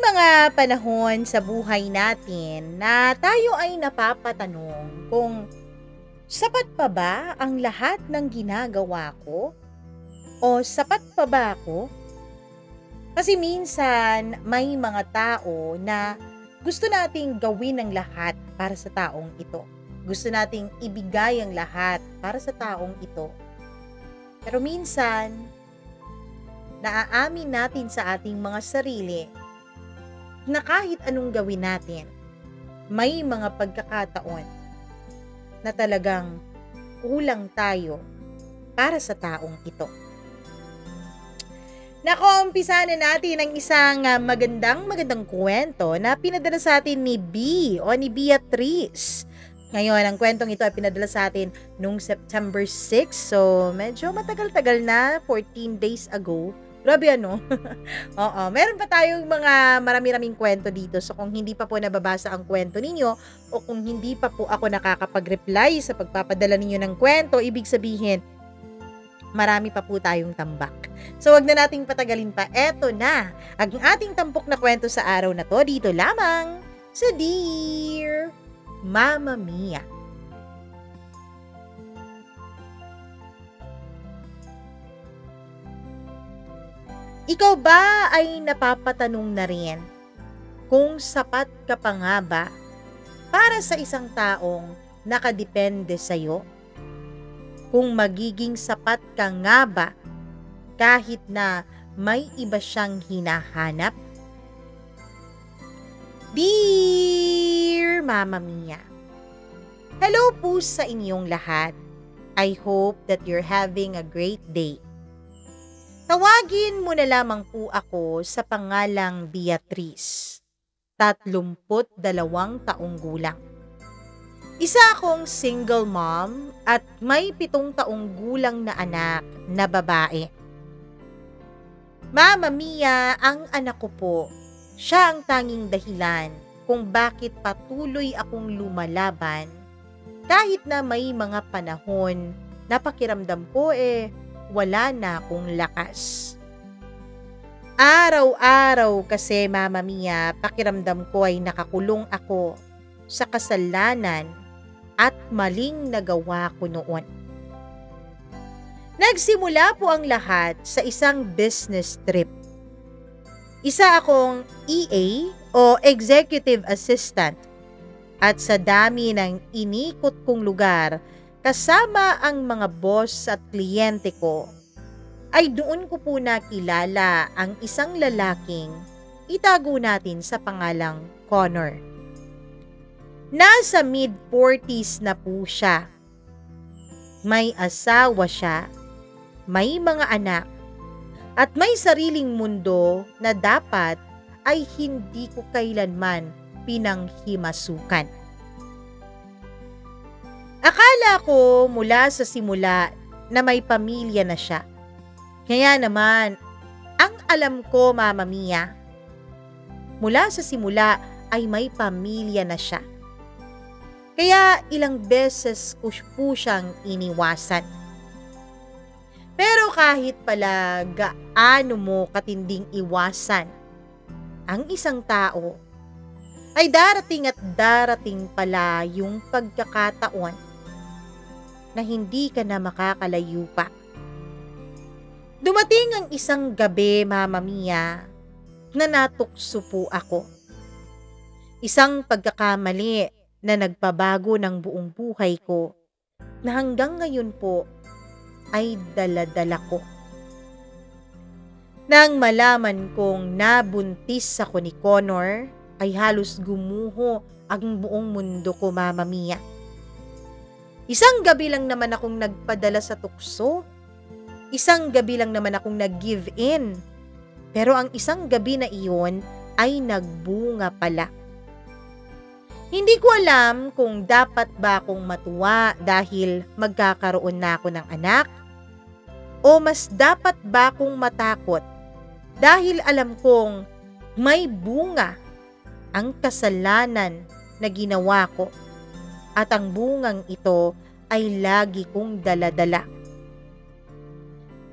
mga panahon sa buhay natin na tayo ay napapatanong kung sapat pa ba ang lahat ng ginagawa ko? O sapat pa ba ako? Kasi minsan may mga tao na gusto nating gawin ang lahat para sa taong ito. Gusto nating ibigay ang lahat para sa taong ito. Pero minsan, naaamin natin sa ating mga sarili na kahit anong gawin natin, may mga pagkakataon na talagang kulang tayo para sa taong ito. Umpisa na natin ang isang magandang kwento na pinadala sa atin ni B o ni Beatrice. Ngayon, ang kwentong ito ay pinadala sa atin noong September 6. So, medyo matagal-tagal na, 14 days ago. Grabe ano? Oo, meron pa tayong mga marami-raming kwento dito. So kung hindi pa po nababasa ang kwento ninyo o kung hindi pa po ako nakakapag-reply sa pagpapadala ninyo ng kwento, ibig sabihin, marami pa po tayong tambak. So wag na nating patagalin pa. Eto na, ang ating tampok na kwento sa araw na to dito lamang sa Dear Mama Mia. Ikaw ba ay napapatanong na rin kung sapat ka pa nga ba para sa isang taong nakadepende sa'yo? Kung magiging sapat ka nga ba kahit na may iba siyang hinahanap? Dear Mama Mia, hello po sa inyong lahat. I hope that you're having a great day. Tawagin mo na lamang po ako sa pangalang Beatrice, 32 taong gulang. Isa akong single mom at may 7 taong gulang na anak na babae. Mama Mia, ang anak ko po, siya ang tanging dahilan kung bakit patuloy akong lumalaban kahit na may mga panahon na pakiramdam ko wala na akong lakas. Araw-araw kasi Mama Mia, pakiramdam ko ay nakakulong ako sa kasalanan at maling nagawa ko noon. Nagsimula po ang lahat sa isang business trip. Isa akong EA o Executive Assistant at sa dami ng inikot kong lugar kasama ang mga boss at kliyente ko, ay doon ko po nakilala ang isang lalaking itago natin sa pangalang Connor. Nasa mid-40s na po siya. May asawa siya, may mga anak, at may sariling mundo na dapat ay hindi ko kailanman pinanghimasukan. Akala ko mula sa simula na may pamilya na siya. Kaya naman, ang alam ko Mama Mia, mula sa simula ay may pamilya na siya. Kaya ilang beses ko po siyang iniwasan. Pero kahit pala gaano mo katinding iwasan ang isang tao, ay darating at darating pala yung pagkakataon na hindi ka na makakalayo pa. Dumating ang isang gabi, Mama Mia, na natukso po ako. Isang pagkakamali na nagpabago ng buong buhay ko na hanggang ngayon po ay dala-dala ko. Nang malaman kong nabuntis ako ni Connor, ay halos gumuho ang buong mundo ko, Mama Mia. Isang gabi lang naman akong nagpadala sa tukso. Isang gabi lang naman akong nag-give in. Pero ang isang gabi na iyon ay nagbunga pala. Hindi ko alam kung dapat ba akong matuwa dahil magkakaroon na ako ng anak o mas dapat ba akong matakot dahil alam kong may bunga ang kasalanan na ginawa ko. At ang bungang ito ay lagi kong dala-dala.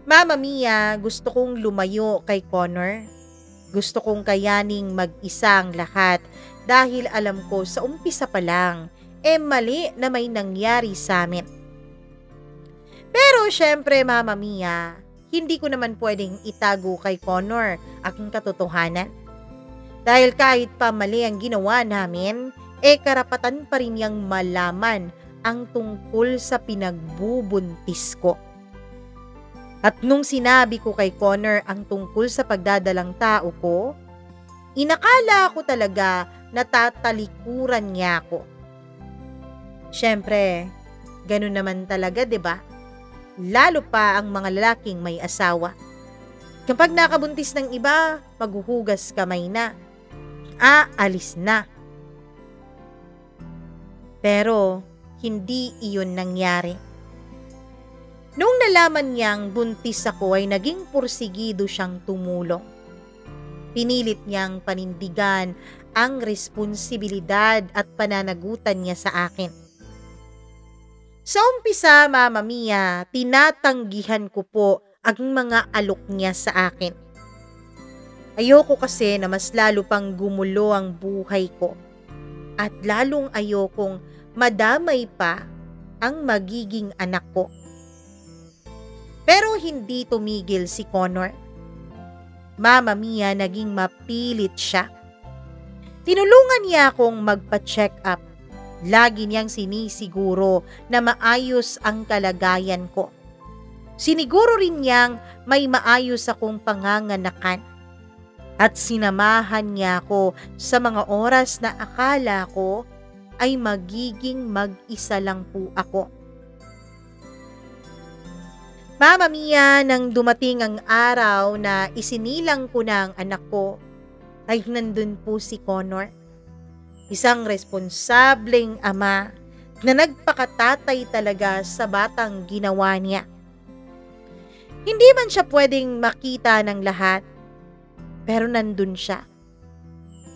Mama Mia, gusto kong lumayo kay Connor. Gusto kong kayaning mag-isa ang lahat dahil alam ko sa umpisa pa lang, mali na may nangyari sa amin. Pero syempre Mama Mia, hindi ko naman pwedeng itago kay Connor ang katotohanan. Dahil kahit pa mali ang ginawa namin, karapatan pa rin niyang malaman ang tungkol sa pinagbubuntis ko. At nung sinabi ko kay Connor ang tungkol sa pagdadalang tao ko, inakala ko talaga na tatalikuran niya ako. Syempre, ganun naman talaga, 'di ba? Lalo pa ang mga lalaking may asawa. Kapag nakabuntis ng iba, maghuhugas kamay na. Aalis na. Pero hindi iyon nangyari. Nung nalaman niyang buntis ako ay naging pursigido siyang tumulong. Pinilit niyang panindigan ang responsibilidad at pananagutan niya sa akin. Sa umpisa, Mama Mia, tinatanggihan ko po ang mga alok niya sa akin. Ayoko kasi na mas lalo pang gumulo ang buhay ko. At lalong ayokong madamay pa ang magiging anak ko. Pero hindi tumigil si Connor. Mama Mia, naging mapilit siya. Tinulungan niya akong magpa-check up. Lagi niyang sinisiguro na maayos ang kalagayan ko. Siniguro rin niyang may maayos akong panganganakan. At sinamahan niya ako sa mga oras na akala ko ay magiging mag-isa lang po ako. Mama Mia, nang dumating ang araw na isinilang ko na ang anak ko, ay nandun po si Connor. Isang responsableng ama na nagpakatatay talaga sa batang ginawa niya. Hindi man siya pwedeng makita ng lahat, pero nandun siya.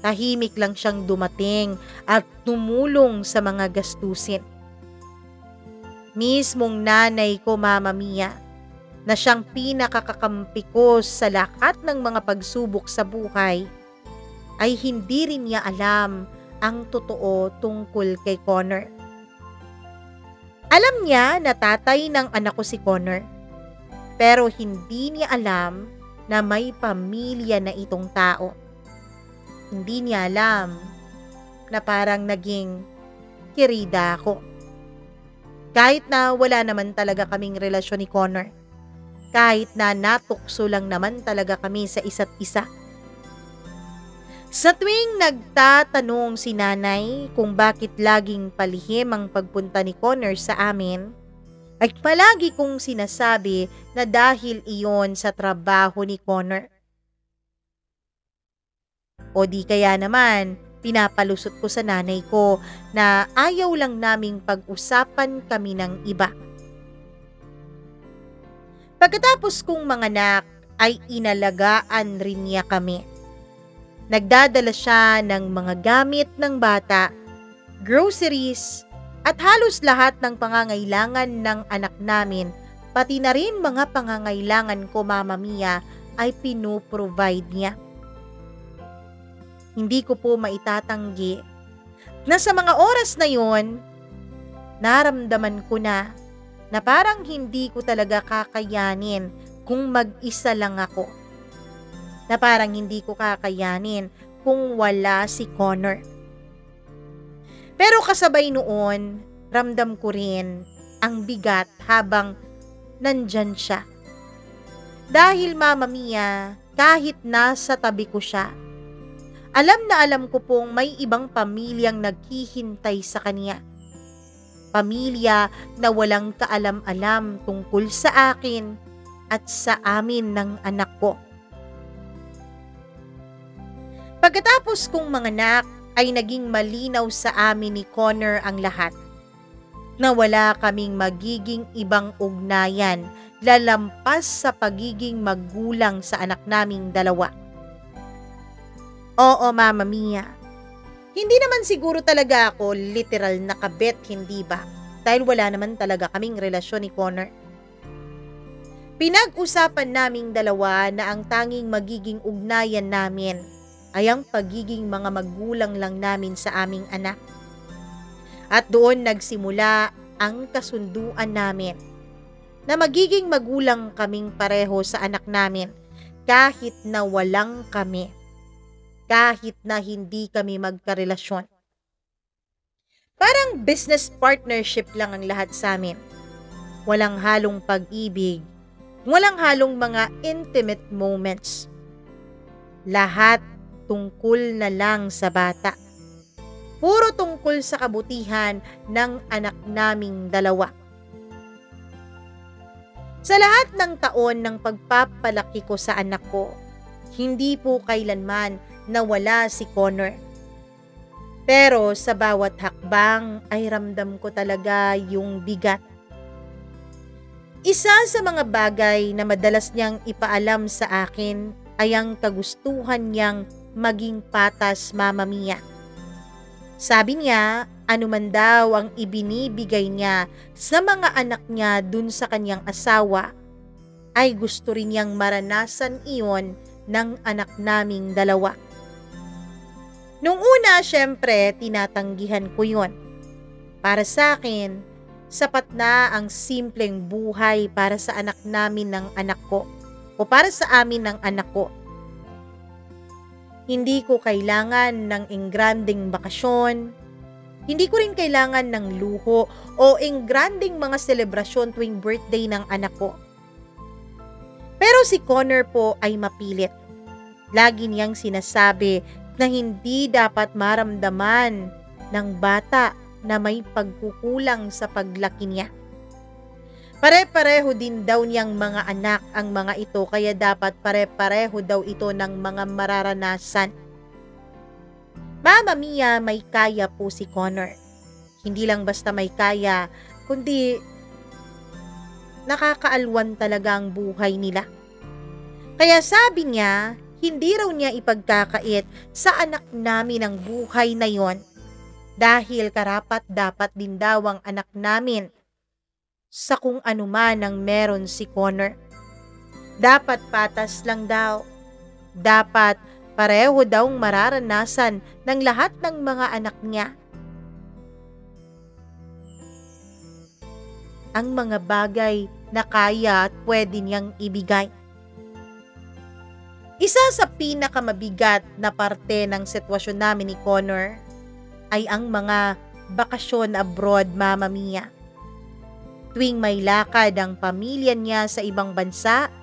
Tahimik lang siyang dumating at tumulong sa mga gastusin. Mismong nanay ko, Mama Mia, na siyang pinakakakampi ko sa lahat ng mga pagsubok sa buhay, ay hindi rin niya alam ang totoo tungkol kay Connor. Alam niya na tatay ng anak ko si Connor, pero hindi niya alam na may pamilya na itong tao. Hindi niya alam na parang naging kirida ako. Kahit na wala naman talaga kaming relasyon ni Connor. Kahit na natukso lang naman talaga kami sa isa't isa. Sa tuwing nagtatanong si nanay kung bakit laging palihim ang pagpunta ni Connor sa amin, ay palagi kong sinasabi na dahil iyon sa trabaho ni Connor. O di kaya naman, pinapalusot ko sa nanay ko na ayaw lang naming pag-usapan kami ng iba. Pagkatapos kong manganak ay inalagaan rin niya kami. Nagdadala siya ng mga gamit ng bata, groceries, at halos lahat ng pangangailangan ng anak namin, pati na rin mga pangangailangan ko, Mama Mia, ay pinuprovide niya. Hindi ko po maitatanggi na sa mga oras na yon, naramdaman ko na parang hindi ko talaga kakayanin kung mag-isa lang ako. Na parang hindi ko kakayanin kung wala si Connor. Pero kasabay noon, ramdam ko rin ang bigat habang nandyan siya. Dahil Mama Mia, kahit nasa tabi ko siya, alam na alam ko pong may ibang pamilyang naghihintay sa kanya. Pamilya na walang kaalam-alam tungkol sa akin at sa amin ng anak ko. Pagkatapos kong manganak ay naging malinaw sa amin ni Connor ang lahat. Na wala kaming magiging ibang ugnayan lalampas sa pagiging magulang sa anak naming dalawa. Oo, Mama Mia. Hindi naman siguro talaga ako literal na kabet, hindi ba? Dahil wala naman talaga kaming relasyon ni Connor. Pinag-usapan naming dalawa na ang tanging magiging ugnayan namin ay ang pagiging mga magulang lang namin sa aming anak. At doon nagsimula ang kasunduan namin na magiging magulang kaming pareho sa anak namin kahit na walang kami, kahit na hindi kami magkarelasyon. Parang business partnership lang ang lahat sa amin. Walang halong pag-ibig, walang halong mga intimate moments. Lahat tungkol na lang sa bata. Puro tungkol sa kabutihan ng anak naming dalawa. Sa lahat ng taon ng pagpapalaki ko sa anak ko, hindi po kailanman nawala si Connor. Pero sa bawat hakbang ay ramdam ko talaga yung bigat. Isa sa mga bagay na madalas niyang ipaalam sa akin ay ang kagustuhan niyang maging patas, Mama Mia. Sabi niya, anuman daw ang ibinibigay niya sa mga anak niya dun sa kanyang asawa, ay gusto rin niyang maranasan iyon ng anak naming dalawa. Nung una, syempre, tinatanggihan ko yun. Para sa akin, sapat na ang simpleng buhay para sa anak namin ng anak ko o para sa amin ng anak ko. Hindi ko kailangan ng engranding bakasyon. Hindi ko rin kailangan ng luho o engranding mga selebrasyon tuwing birthday ng anak ko. Pero si Connor po ay mapilit. Lagi niyang sinasabi na hindi dapat maramdaman ng bata na may pagkukulang sa paglaki niya. Pare-pareho din daw niyang mga anak ang mga ito, kaya dapat pare-pareho daw ito ng mga mararanasan. Mama Mia, may kaya po si Connor. Hindi lang basta may kaya, kundi nakakaalwan talaga ang buhay nila. Kaya sabi niya, hindi raw niya ipagkakait sa anak namin ang buhay na yon dahil karapat-dapat din daw ang anak namin sa kung ano man ang meron si Connor. Dapat patas lang daw. Dapat pareho daw mararanasan ng lahat ng mga anak niya ang mga bagay na kaya at pwede niyang ibigay. Isa sa pinakamabigat na parte ng sitwasyon namin ni Connor ay ang mga bakasyon abroad, Mama Mia. Tuwing may lakad ang pamilya niya sa ibang bansa,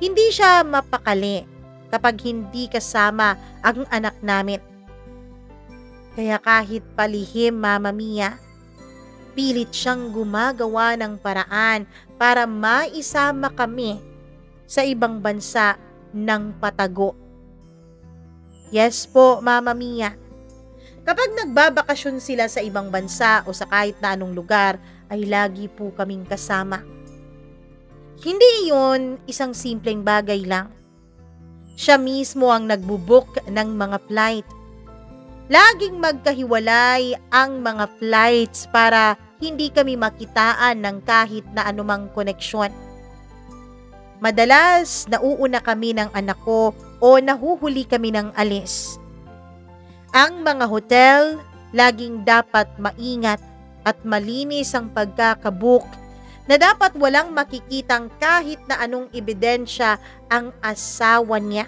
hindi siya mapakali kapag hindi kasama ang anak namin. Kaya kahit palihim, Mama Mia, pilit siyang gumagawa ng paraan para maisama kami sa ibang bansa ng patago. Yes po, Mama Mia. Kapag nagbabakasyon sila sa ibang bansa o sa kahit na anong lugar, ay lagi po kaming kasama. Hindi iyon isang simpleng bagay lang. Siya mismo ang nagbubook ng mga flight. Laging magkahiwalay ang mga flights para hindi kami makitaan ng kahit na anumang koneksyon. Madalas, nauuna kami ng anak ko o nahuhuli kami ng alis. Ang mga hotel, laging dapat maingat at malinis ang pagkakabook na dapat walang makikitang kahit na anong ebidensya ang asawa niya.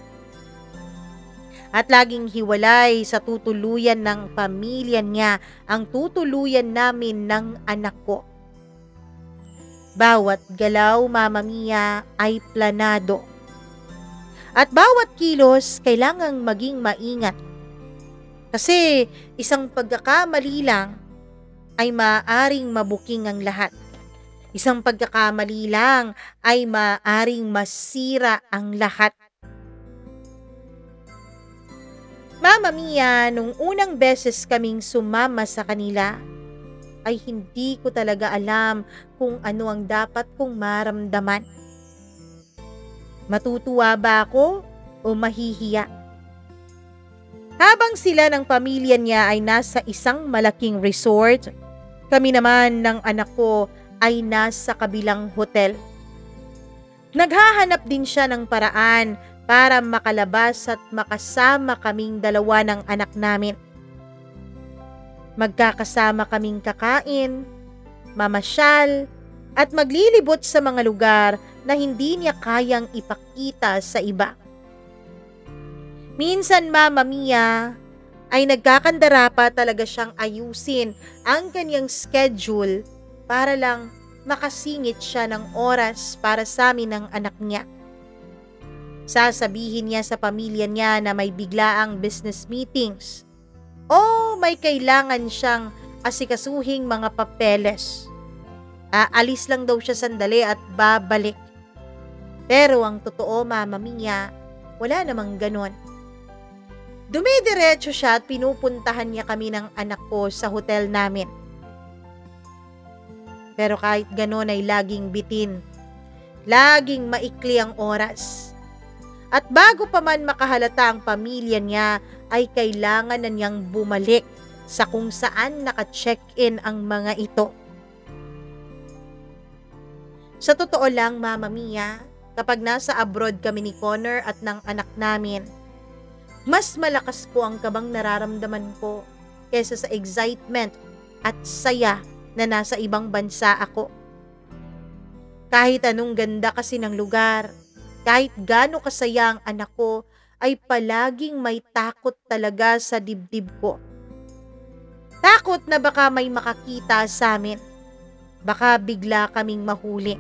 At laging hiwalay sa tutuluyan ng pamilya niya ang tutuluyan namin ng anak ko. Bawat galaw, Mama Mia, ay planado. At bawat kilos kailangang maging maingat. Kasi isang pagkakamali lang ay maaaring mabuking ang lahat. Isang pagkakamali lang ay maaaring masira ang lahat. Mama Mia, nung unang beses kaming sumama sa kanila, ay hindi ko talaga alam kung ano ang dapat kong maramdaman. Matutuwa ba ako o mahihiya? Habang sila ng pamilya niya ay nasa isang malaking resort, kami naman ng anak ko ay nasa kabilang hotel. Naghahanap din siya ng paraan para makalabas at makasama kaming dalawa ng anak namin. Magkakasama kaming kakain, mamasyal, at maglilibot sa mga lugar na hindi niya kayang ipakita sa iba. Minsan, Mama Mia, ay nagkakandara pa talaga siyang ayusin ang kanyang schedule para lang makasingit siya ng oras para sa amin ng anak niya. Sasabihin niya sa pamilya niya na may biglaang business meetings o may kailangan siyang asikasuhing mga papeles. Aalis lang daw siya sandali at babalik. Pero ang totoo, Mama Mia, wala namang ganon. Dumidiretso siya at pinupuntahan niya kami ng anak ko sa hotel namin. Pero kahit ganon ay laging bitin. Laging maikli ang oras. At bago pa man makahalata ang pamilya niya, ay kailangan na niyang bumalik sa kung saan naka-check-in ang mga ito. Sa totoo lang, Mama Mia, kapag nasa abroad kami ni Connor at ng anak namin, mas malakas po ang kabang nararamdaman ko kesa sa excitement at saya na nasa ibang bansa ako. Kahit anong ganda kasi ng lugar, kahit gaano kasaya ang anak ko, ay palaging may takot talaga sa dibdib ko. Takot na baka may makakita sa amin. Baka bigla kaming mahuli.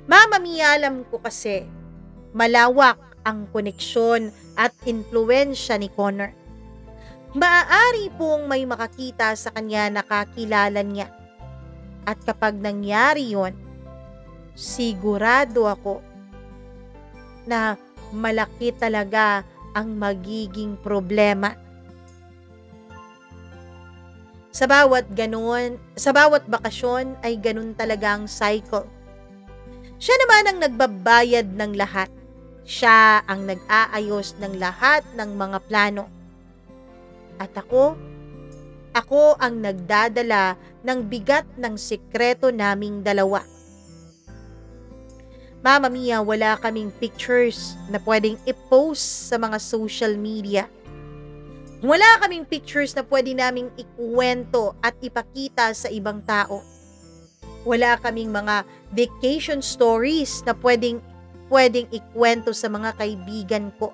Mama Mia, alam ko kasi, malawak ang koneksyon at impluwensya ni Connor. Maaari pong may makakita sa kanya na kakilala niya. At kapag nangyari yon, sigurado ako na malaki talaga ang magiging problema. Sa bawat bakasyon ay ganun talaga ang cycle. Siya naman ang nagbabayad ng lahat. Siya ang nag-aayos ng lahat ng mga plano. At ako ang nagdadala ng bigat ng sikreto naming dalawa. Mama Mia, wala kaming pictures na pwedeng i-post sa mga social media. Wala kaming pictures na pwede naming ikuwento at ipakita sa ibang tao. Wala kaming mga vacation stories na pwedeng ikwento sa mga kaibigan ko.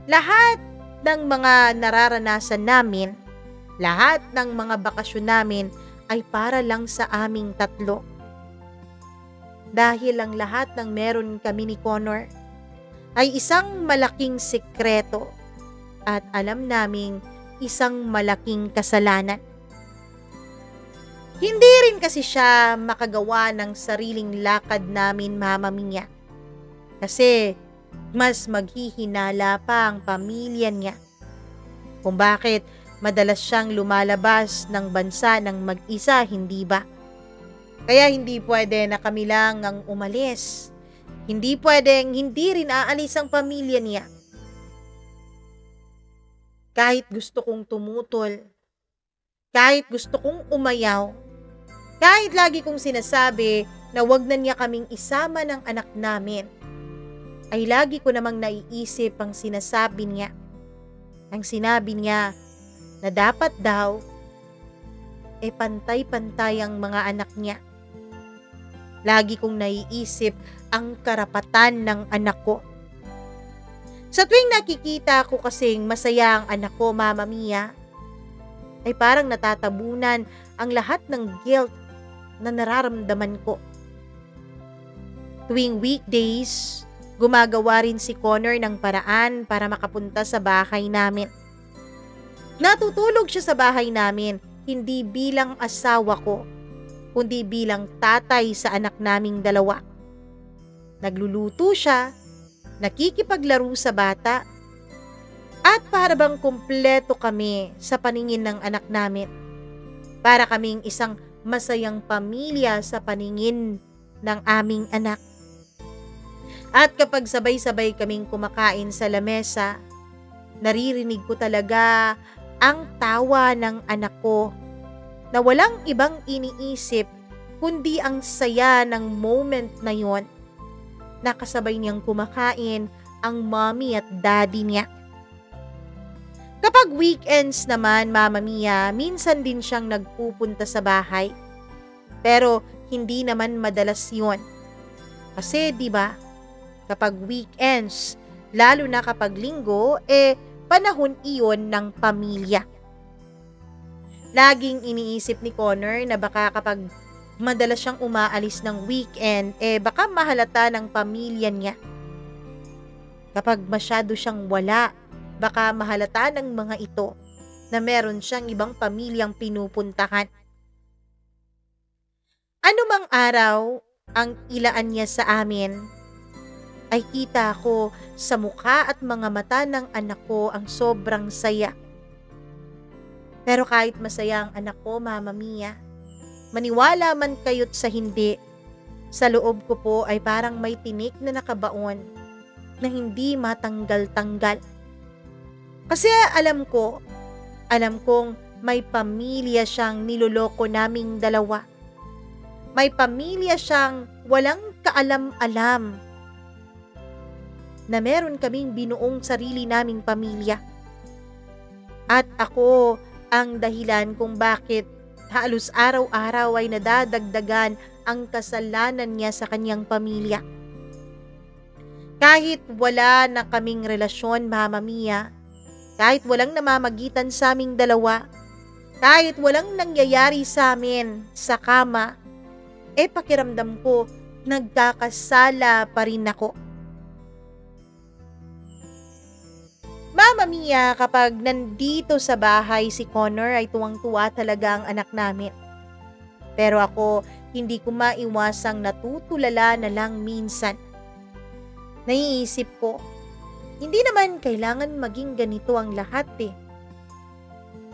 Lahat ng mga nararanasan namin, lahat ng mga bakasyon namin ay para lang sa aming tatlo. Dahil ang lahat ng meron kami ni Connor ay isang malaking sikreto at alam naming isang malaking kasalanan. Hindi rin kasi siya makagawa ng sariling lakad namin, Mama Mia. Kasi mas maghihinala pa ang pamilya niya kung bakit madalas siyang lumalabas ng bansa ng mag-isa, hindi ba? Kaya hindi pwede na kami lang ang umalis. Hindi pwedeng hindi rin aalis ang pamilya niya. Kahit gusto kong tumutol, kahit gusto kong umayaw, kahit lagi kong sinasabi na wag na niya kaming isama ng anak namin, ay lagi ko namang naiisip ang sinasabi niya. Ang sinabi niya na dapat daw pantay-pantay ang mga anak niya. Lagi kong naiisip ang karapatan ng anak ko. Sa tuwing nakikita ko kasing masaya ang anak ko, Mama Mia, ay parang natatabunan ang lahat ng guilt na nararamdaman ko. Tuwing weekdays, gumagawa rin si Connor ng paraan para makapunta sa bahay namin. Natutulog siya sa bahay namin, hindi bilang asawa ko, kundi bilang tatay sa anak naming dalawa. Nagluluto siya, nakikipaglaro sa bata, at para bang kumpleto kami sa paningin ng anak namin. Para kaming isang masayang pamilya sa paningin ng aming anak. At kapag sabay-sabay kaming kumakain sa lamesa, naririnig ko talaga ang tawa ng anak ko na walang ibang iniisip kundi ang saya ng moment na yon. Nakasabay niyang kumakain ang mommy at daddy niya. Kapag weekends naman, Mama Mia, minsan din siyang nagpupunta sa bahay. Pero hindi naman madalas yon. Kasi 'di ba, kapag weekends, lalo na kapag linggo, panahon iyon ng pamilya. Laging iniisip ni Connor na baka kapag madalas siyang umaalis ng weekend, baka mahalata ng pamilya niya. Kapag masyado siyang wala, baka mahalata ng mga ito na meron siyang ibang pamilyang pinupuntahan. Anumang araw ang ilaan niya sa amin, ay kita ko sa mukha at mga mata ng anak ko ang sobrang saya. Pero kahit masaya ang anak ko, Mama Mia, maniwala man kayo't sa hindi, sa loob ko po ay parang may tinik na nakabaon na hindi matanggal-tanggal. Kasi alam kong may pamilya siyang niloloko naming dalawa. May pamilya siyang walang kaalam-alam na meron kaming binuong sarili naming pamilya. At ako ang dahilan kung bakit halos araw-araw ay nadadagdagan ang kasalanan niya sa kanyang pamilya. Kahit wala na kaming relasyon, Mama Mia, kahit walang namamagitan sa aming dalawa, kahit walang nangyayari sa amin sa kama, pakiramdam ko nagkakasala pa rin ako. Mama Mia, kapag nandito sa bahay si Connor ay tuwang-tuwa talaga ang anak namin. Pero ako, hindi ko maiwasang natutulala na lang minsan. Naiisip ko, hindi naman kailangan maging ganito ang lahat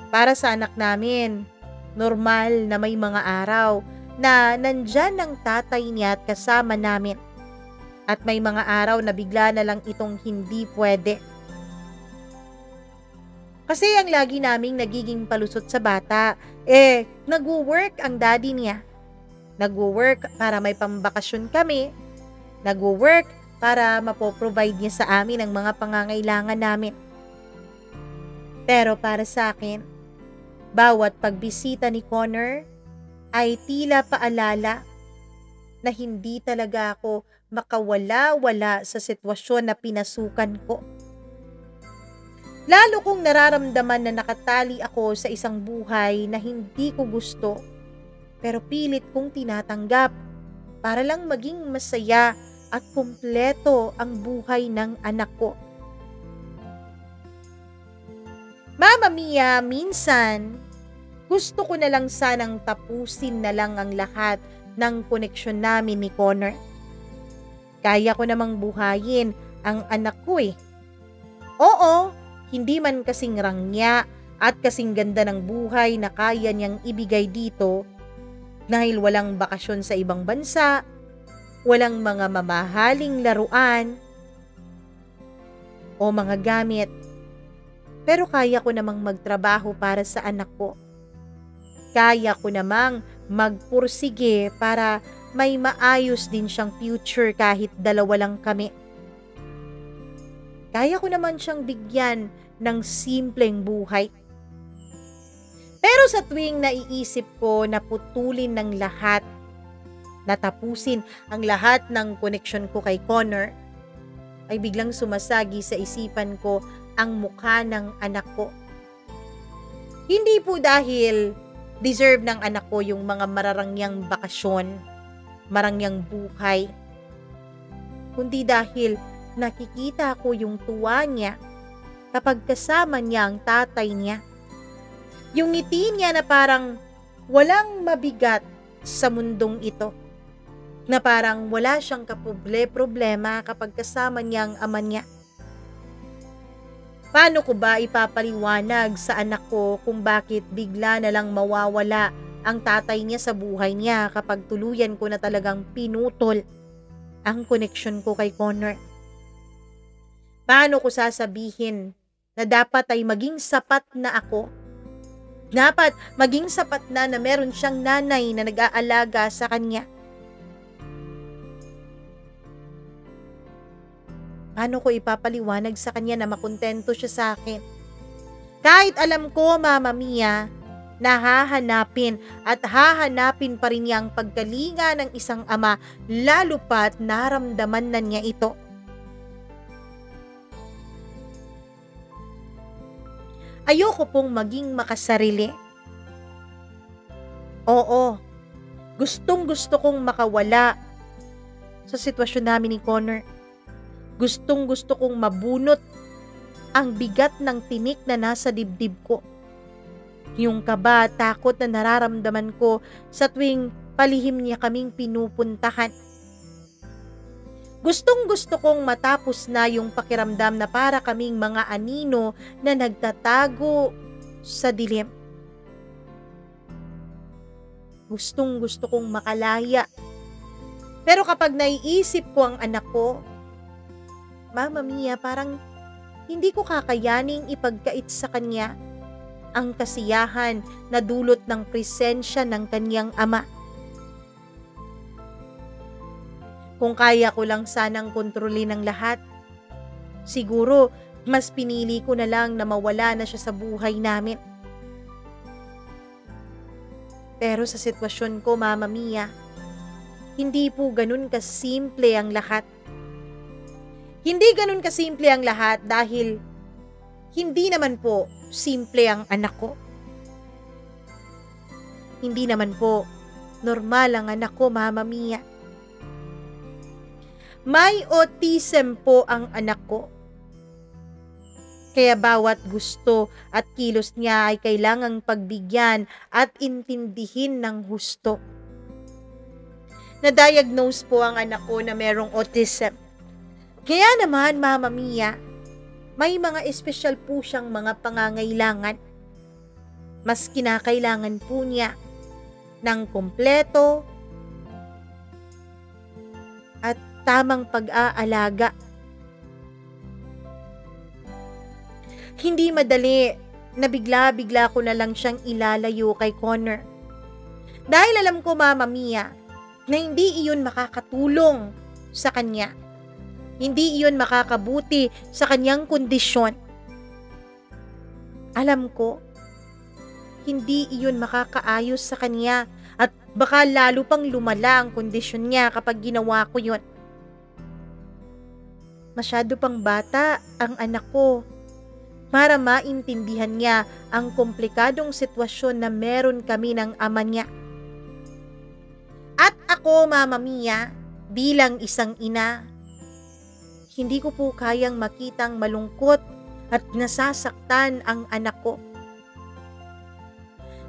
Para sa anak namin, normal na may mga araw na nandyan ang tatay niya at kasama namin. At may mga araw na bigla na lang itong hindi pwede. Kasi ang lagi naming nagiging palusot sa bata, nagwo-work ang daddy niya. Nagwo-work para may pambakasyon kami. Nagwo-work para mapoprovide niya sa amin ang mga pangangailangan namin. Pero para sa akin, bawat pagbisita ni Connor ay tila paalala na hindi talaga ako makawala-wala sa sitwasyon na pinasukan ko. Lalo kong nararamdaman na nakatali ako sa isang buhay na hindi ko gusto, pero pilit kong tinatanggap para lang maging masaya at kumpleto ang buhay ng anak ko. Mama Mia, minsan gusto ko na lang sanang tapusin na lang ang lahat ng koneksyon namin ni Connor. Kaya ko namang buhayin ang anak ko Oo, hindi man kasing rangya at kasing ganda ng buhay na kaya niyang ibigay dito dahil walang bakasyon sa ibang bansa, walang mga mamahaling laruan o mga gamit. Pero kaya ko namang magtrabaho para sa anak ko. Kaya ko namang magpursige para may maayos din siyang future kahit dalawa lang kami. Kaya ko naman siyang bigyan ng simpleng buhay. Pero sa tuwing naiisip ko na putulin ng lahat, natapusin ang lahat ng koneksyon ko kay Connor, ay biglang sumasagi sa isipan ko ang mukha ng anak ko. Hindi po dahil deserve ng anak ko yung mga mararangyang bakasyon, marangyang buhay, kundi dahil nakikita ko yung tuwa niya kapag kasama niya ang tatay niya. Yung ngiti niya na parang walang mabigat sa mundong ito. Na parang wala siyang problema kapag kasama niya ang ama niya. Paano ko ba ipapaliwanag sa anak ko kung bakit bigla na lang mawawala ang tatay niya sa buhay niya kapag tuluyan ko na talagang pinutol ang koneksyon ko kay Connor? Paano ko sasabihin na dapat ay maging sapat na ako Dapat maging sapat na meron siyang nanay na nag-aalaga sa kanya. Paano ko ipapaliwanag sa kanya na makontento siya sa akin? Kahit alam ko, Mama Mia, na hahanapin at hahanapin pa rin niya ang pagkalinga ng isang ama, lalo pa't naramdaman na niya ito. Ayoko pong maging makasarili. Oo, gustong-gusto kong makawala sa sitwasyon namin ni Connor. Gustong-gusto kong mabunot ang bigat ng tinik na nasa dibdib ko. Yung kaba, takot na nararamdaman ko sa tuwing palihim niya kaming pinupuntahan. Gustong-gusto kong matapos na yung pakiramdam na para kaming mga anino na nagtatago sa dilim. Gustong-gusto kong makalaya. Pero kapag naiisip ko ang anak ko, Mama Mia, parang hindi ko kakayaning ipagkait sa kanya ang kasiyahan na dulot ng presensya ng kanyang ama. Kung kaya ko lang sanang kontrolin ang lahat, siguro mas pinili ko na lang na mawala na siya sa buhay namin. Pero sa sitwasyon ko, Mama Mia, hindi po ganun kasimple ang lahat. Hindi ganun kasimple ang lahat dahil hindi naman po simple ang anak ko. Hindi naman po normal ang anak ko, Mama Mia. May autism po ang anak ko. Kaya bawat gusto at kilos niya ay kailangang pagbigyan at intindihin ng husto. Na-diagnose po ang anak ko na merong autism. Kaya naman, Mama Mia, may mga espesyal po siyang mga pangangailangan. Mas kinakailangan po niya ng kumpleto at tamang pag-aalaga. Hindi madali na bigla-bigla ko na lang siyang ilalayo kay Connor. Dahil alam ko, Mama Mia, na hindi iyon makakatulong sa kanya. Hindi iyon makakabuti sa kanyang kondisyon. Alam ko, hindi iyon makakaayos sa kanya at baka lalo pang lumala ang kondisyon niya kapag ginawa ko yun. Masyado pang bata ang anak ko para maintindihan niya ang komplikadong sitwasyon na meron kami ng ama niya. At ako, Mama Mia, bilang isang ina, hindi ko po kayang makitang malungkot at nasasaktan ang anak ko.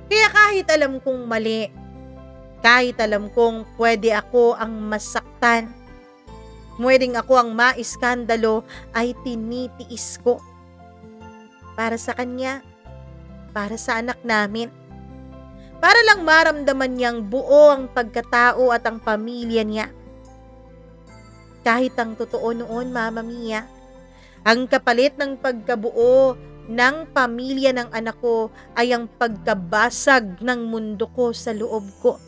Kaya kahit alam kong mali, kahit alam kong pwede ako ang masaktan, pwedeng ako ang maiskandalo, ay tinitiis ko. Para sa kanya, para sa anak namin. Para lang maramdaman niyang buo ang pagkatao at ang pamilya niya. Kahit ang totoo noon, Mama Mia, ang kapalit ng pagkabuo ng pamilya ng anak ko ay ang pagkabasag ng mundo ko sa loob ko.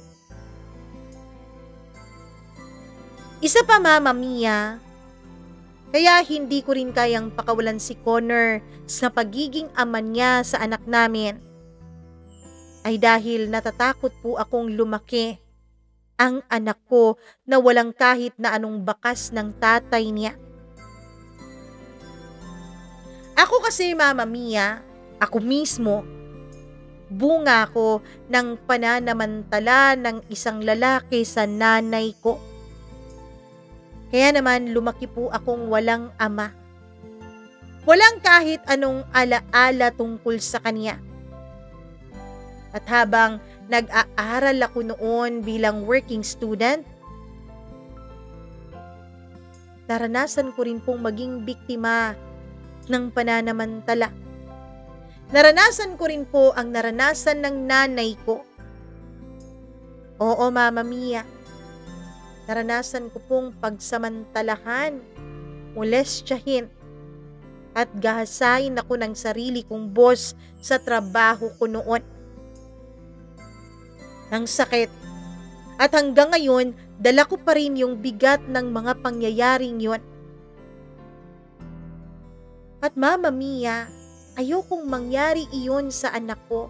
Isa pa, Mama Mia, kaya hindi ko rin kayang pakawalan si Connor sa pagiging ama niya sa anak namin, ay dahil natatakot po akong lumaki ang anak ko na walang kahit na anong bakas ng tatay niya. Ako kasi, Mama Mia, ako mismo, bunga ko ng pananamantala ng isang lalaki sa nanay ko. Kaya naman lumaki po akong walang ama. Walang kahit anong alaala tungkol sa kanya. At habang nag-aaral ako noon bilang working student, naranasan ko rin pong maging biktima ng pananamantala. Naranasan ko rin po ang naranasan ng nanay ko. Oo, Mama Mia. Naranasan ko pong pagsamantalahan, molestyahin, at gahasain ako ng sarili kong boss sa trabaho ko noon. ng sakit. At hanggang ngayon, dala ko pa rin yung bigat ng mga pangyayaring yon. At Mama Mia, ayokong mangyari iyon sa anak ko.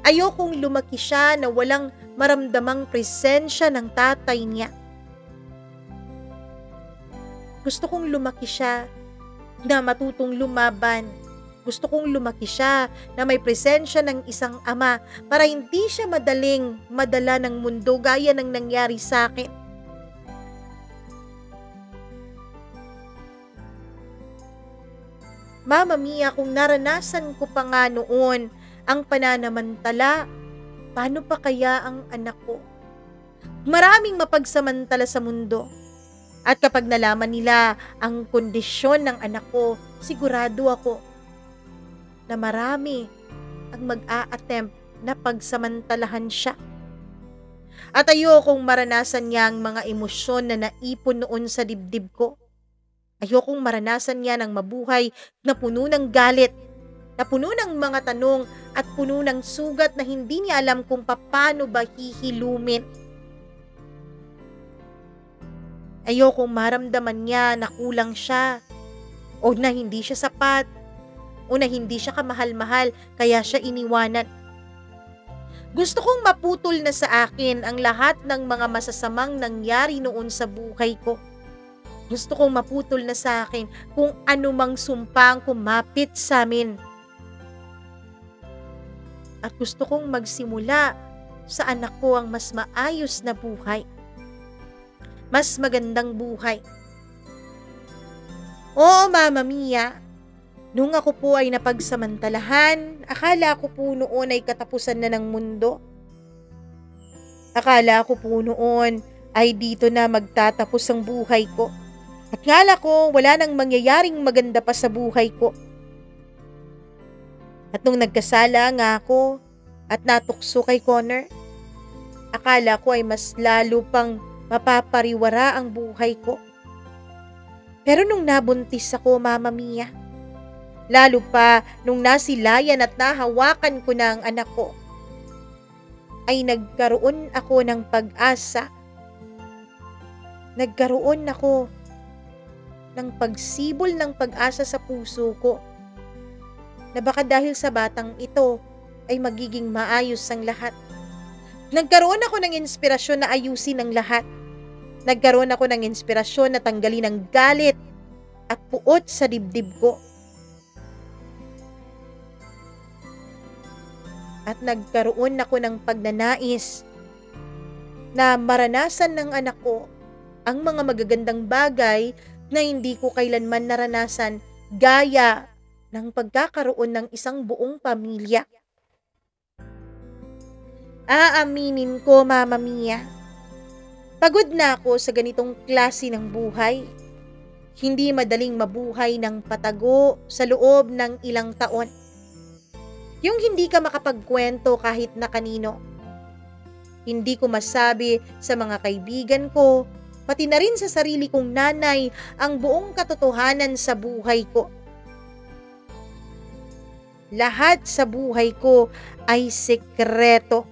Ayokong lumaki siya na walang maramdamang presensya ng tatay niya. Gusto kong lumaki siya na matutong lumaban. Gusto kong lumaki siya na may presensya ng isang ama para hindi siya madaling madala ng mundo gaya ng nangyari sa akin. Mama Mia, kung naranasan ko pa nga noon ang pananamantala, paano pa kaya ang anak ko? Maraming mapagsamantala sa mundo. At kapag nalaman nila ang kondisyon ng anak ko, sigurado ako na marami ang mag-a-attempt na pagsamantalahan siya. At ayokong maranasan niya ang mga emosyon na naipon noon sa dibdib ko. Ayokong maranasan niya ng mabuhay na puno ng galit, na puno ng mga tanong at puno ng sugat na hindi niya alam kung paano ba hihilumin. Ayokong maramdaman niya na kulang siya, o na hindi siya sapat, o na hindi siya kamahal-mahal kaya siya iniwanan. Gusto kong maputol na sa akin ang lahat ng mga masasamang nangyari noon sa buhay ko. Gusto kong maputol na sa akin kung anumang sumpang kumapit sa amin. At gusto kong magsimula sa anak ko ang mas maayos na buhay. Mas magandang buhay. Oo, Mama Mia, nung ako po ay napagsamantalahan, akala ko po noon ay katapusan na ng mundo. Akala ko po noon ay dito na magtatapos ang buhay ko. At akala ko wala nang mangyayaring maganda pa sa buhay ko. At nung nagkasala nga ako at natukso kay Connor, akala ko ay mas lalo pang mapapariwara ang buhay ko. Pero nung nabuntis ako, Mama Mia, lalo pa nung nasilayan at nahawakan ko na ang anak ko, ay nagkaroon ako ng pag-asa. Nagkaroon ako ng pagsibol ng pag-asa sa puso ko na baka dahil sa batang ito ay magiging maayos ang lahat. Nagkaroon ako ng inspirasyon na ayusin ang lahat. Nagkaroon ako ng inspirasyon na tanggalin ang galit at puot sa dibdib ko. At nagkaroon ako ng pagnanais na maranasan ng anak ko ang mga magagandang bagay na hindi ko kailanman naranasan gaya ng pagkakaroon ng isang buong pamilya. Aaminin ko, Mama Mia, pagod na ako sa ganitong klase ng buhay. Hindi madaling mabuhay ng patago sa loob ng ilang taon. Yung hindi ka makapagkwento kahit na kanino. Hindi ko masabi sa mga kaibigan ko, pati na rin sa sarili kong nanay, ang buong katotohanan sa buhay ko. Lahat sa buhay ko ay sekreto.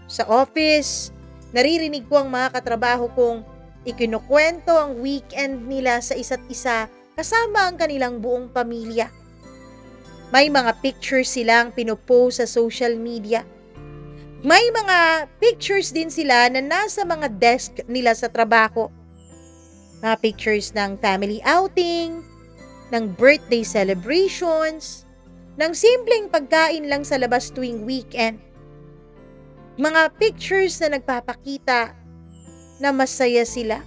Sa office, naririnig ko ang mga katrabaho kong ikinukwento ang weekend nila sa isa't isa kasama ang kanilang buong pamilya. May mga pictures silang pinopost sa social media. May mga pictures din sila na nasa mga desk nila sa trabaho. Mga pictures ng family outing, ng birthday celebrations, ng simpleng pagkain lang sa labas tuwing weekend. Mga pictures na nagpapakita na masaya sila.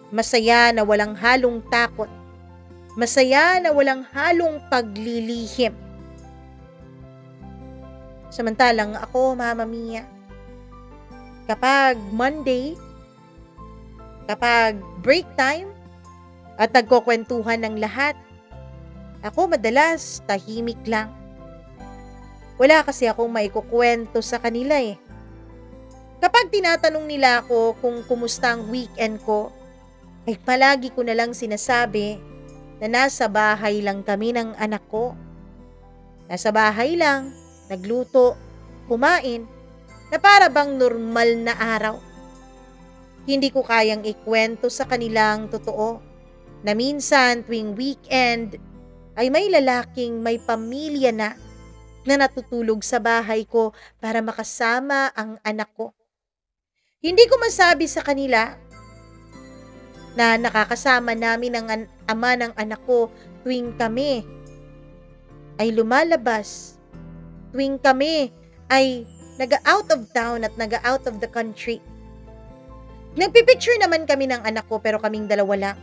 Masaya na walang halong takot. Masaya na walang halong paglilihim. Samantalang ako, Mama Mia, kapag Monday, kapag break time, at nagkukwentuhan ng lahat, ako madalas tahimik lang. Wala kasi akong maikukwento sa kanila eh. Kapag tinatanong nila ako kung kumusta ang weekend ko, ay palagi ko na lang sinasabi na nasa bahay lang kami ng anak ko. Nasa bahay lang, nagluto, kumain, na para bang normal na araw. Hindi ko kayang ikwento sa kanilang totoo na minsan tuwing weekend ay may lalaking may pamilya na natutulog sa bahay ko para makasama ang anak ko. Hindi ko masabi sa kanila na nakakasama namin ang ama ng anak ko tuwing kami ay lumalabas, tuwing kami ay naga-out of town at naga-out of the country. Nagpipicture naman kami ng anak ko pero kaming dalawa lang.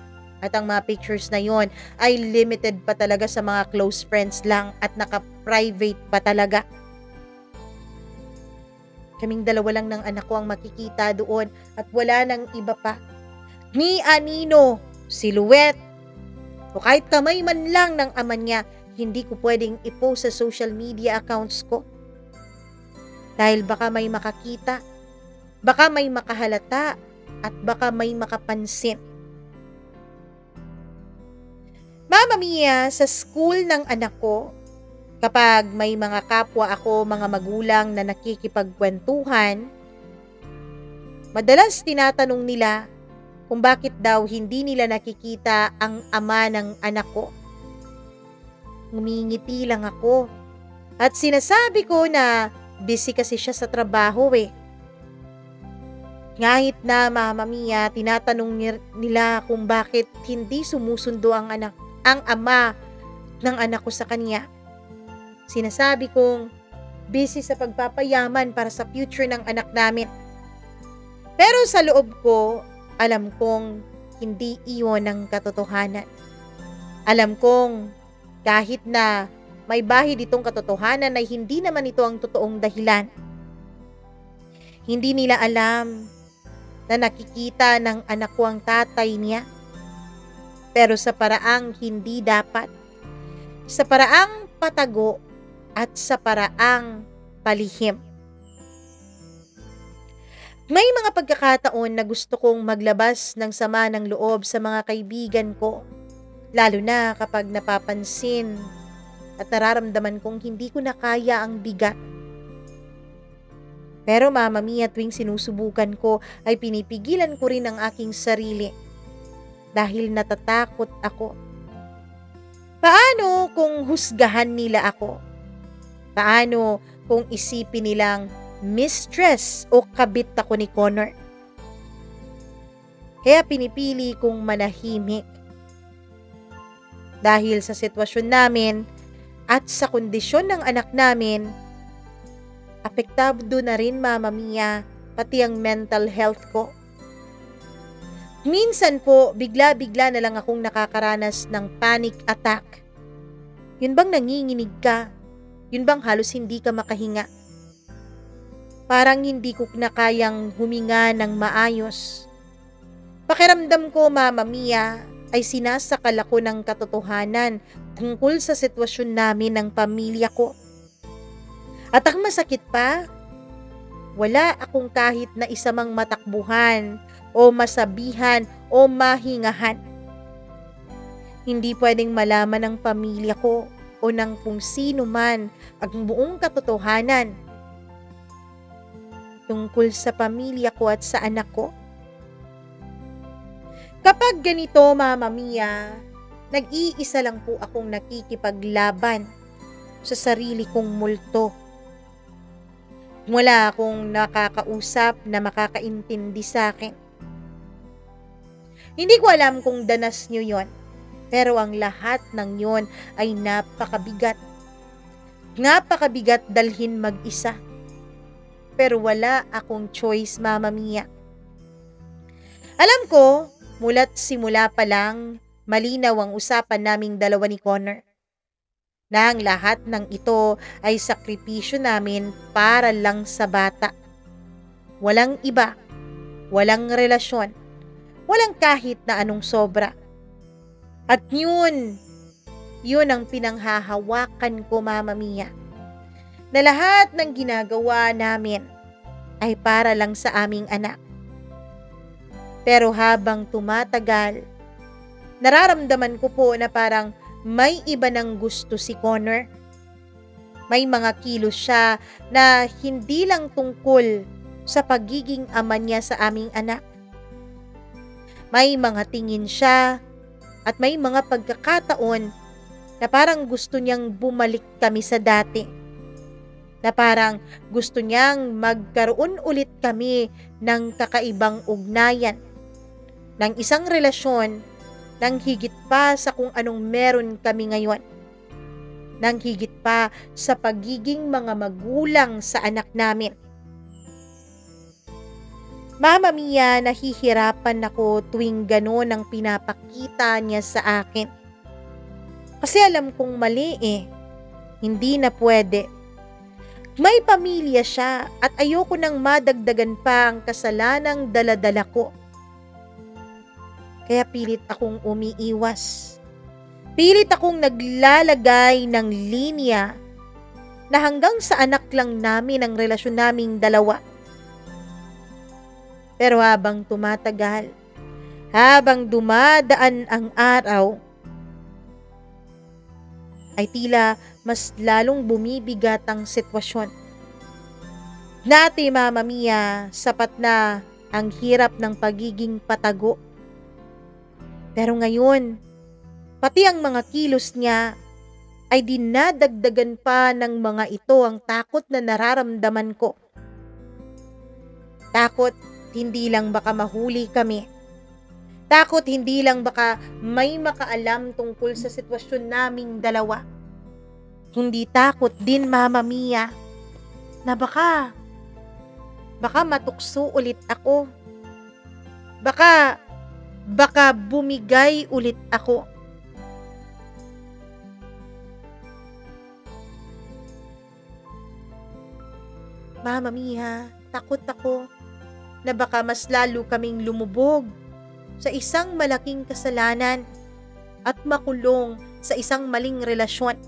At ang mga pictures na yon ay limited pa talaga sa mga close friends lang at naka-private pa talaga. Kaming dalawa lang ng anak ko ang makikita doon at wala nang iba pa. Ni anino, silhouette, o kahit kamay man lang ng ama niya, hindi ko pwedeng i-post sa social media accounts ko. Dahil baka may makakita, baka may makahalata, at baka may makapansin. Mama Mia, sa school ng anak ko, kapag may mga kapwa ako, mga magulang na nakikipagkwentuhan, madalas tinatanong nila kung bakit daw hindi nila nakikita ang ama ng anak ko. Ngumingiti lang ako at sinasabi ko na busy kasi siya sa trabaho eh. Ngahit na Mama Mia, tinatanong nila kung bakit hindi sumusundo ang ama ng anak ko sa kanya. Sinasabi kong busy sa pagpapayaman para sa future ng anak namin. Pero sa loob ko, alam kong hindi iyon ang katotohanan. Alam kong kahit na may bahid itong katotohanan ay hindi naman ito ang totoong dahilan. Hindi nila alam na nakikita ng anak ko ang tatay niya. Pero sa paraang hindi dapat, sa paraang patago at sa paraang palihim. May mga pagkakataon na gusto kong maglabas ng sama ng loob sa mga kaibigan ko, lalo na kapag napapansin at nararamdaman kong hindi ko na kaya ang bigat. Pero Mama Mia, tuwing sinusubukan ko ay pinipigilan ko rin ang aking sarili dahil natatakot ako. Paano kung husgahan nila ako? Paano kung isipin nilang mistress o kabit ako ni Connor? Kaya pinipili kong manahimik. Dahil sa sitwasyon namin at sa kondisyon ng anak namin, apektado na rin Mama Mia, pati ang mental health ko. Minsan po, bigla-bigla na lang akong nakakaranas ng panic attack. Yun bang nanginginig ka? Yun bang halos hindi ka makahinga? Parang hindi ko na kayang huminga ng maayos. Pakiramdam ko, Mama Mia, ay sinasakal ako ng katotohanan tungkol sa sitwasyon namin ng pamilya ko. At ang masakit pa, wala akong kahit na isa mang matakbuhan o masabihan o mahingahan. Hindi pwedeng malaman ng pamilya ko o ng kung sino man ang buong katotohanan tungkol sa pamilya ko at sa anak ko. Kapag ganito, Mama Mia, nag-iisa lang po akong nakikipaglaban sa sarili kong multo. Wala akong nakakausap na makakaintindi sa akin. Hindi ko alam kung danas nyo yon, pero ang lahat ng yon ay napakabigat. Napakabigat dalhin mag-isa. Pero wala akong choice, Mama Mia. Alam ko, mula't simula pa lang, malinaw ang usapan naming dalawa ni Connor. Na ang lahat ng ito ay sakripisyo namin para lang sa bata. Walang iba, walang relasyon, walang kahit na anong sobra. At yun ang pinanghahawakan ko, Mama Mia. Na lahat ng ginagawa namin ay para lang sa aming anak. Pero habang tumatagal, nararamdaman ko po na parang may iba ng gusto si Connor. May mga kilos siya na hindi lang tungkol sa pagiging ama niya sa aming anak. May mga tingin siya at may mga pagkakataon na parang gusto niyang bumalik kami sa dati. Na parang gusto niyang magkaroon ulit kami ng kakaibang ugnayan, ng isang relasyon ng higit pa sa kung anong meron kami ngayon, ng higit pa sa pagiging mga magulang sa anak namin. Mama Mia, nahihirapan ako tuwing gano'n ang pinapakita niya sa akin. Kasi alam kong mali hindi na pwede. May pamilya siya at ayoko nang madagdagan pa ang kasalanang daladala ko. Kaya pilit akong umiiwas. Pilit akong naglalagay ng linya na hanggang sa anak lang namin ang relasyon naming dalawa. Pero habang tumatagal, habang dumadaan ang araw, ay tila mas lalong bumibigat ang sitwasyon. Dati, Mama Mia, sapat na ang hirap ng pagiging patago. Pero ngayon, pati ang mga kilos niya ay dinadagdagan pa ng mga ito ang takot na nararamdaman ko. Takot hindi lang baka mahuli kami. Takot hindi lang baka may makaalam tungkol sa sitwasyon naming dalawa. Kundi takot din, Mama Mia, na baka matukso ulit ako. Baka bumigay ulit ako. Mama Mia, takot ako na baka mas lalo kaming lumubog sa isang malaking kasalanan at makulong sa isang maling relasyon.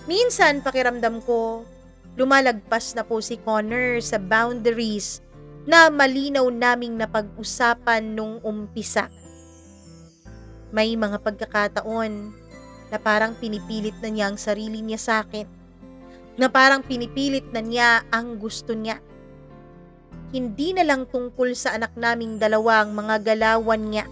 Minsan pakiramdam ko, lumalagpas na po si Connor sa boundaries na malinaw naming napag-usapan nung umpisa. May mga pagkakataon na parang pinipilit na niya ang sarili niya sa akin, na parang pinipilit na niya ang gusto niya. Hindi na lang tungkol sa anak naming dalawa ang mga galawan niya,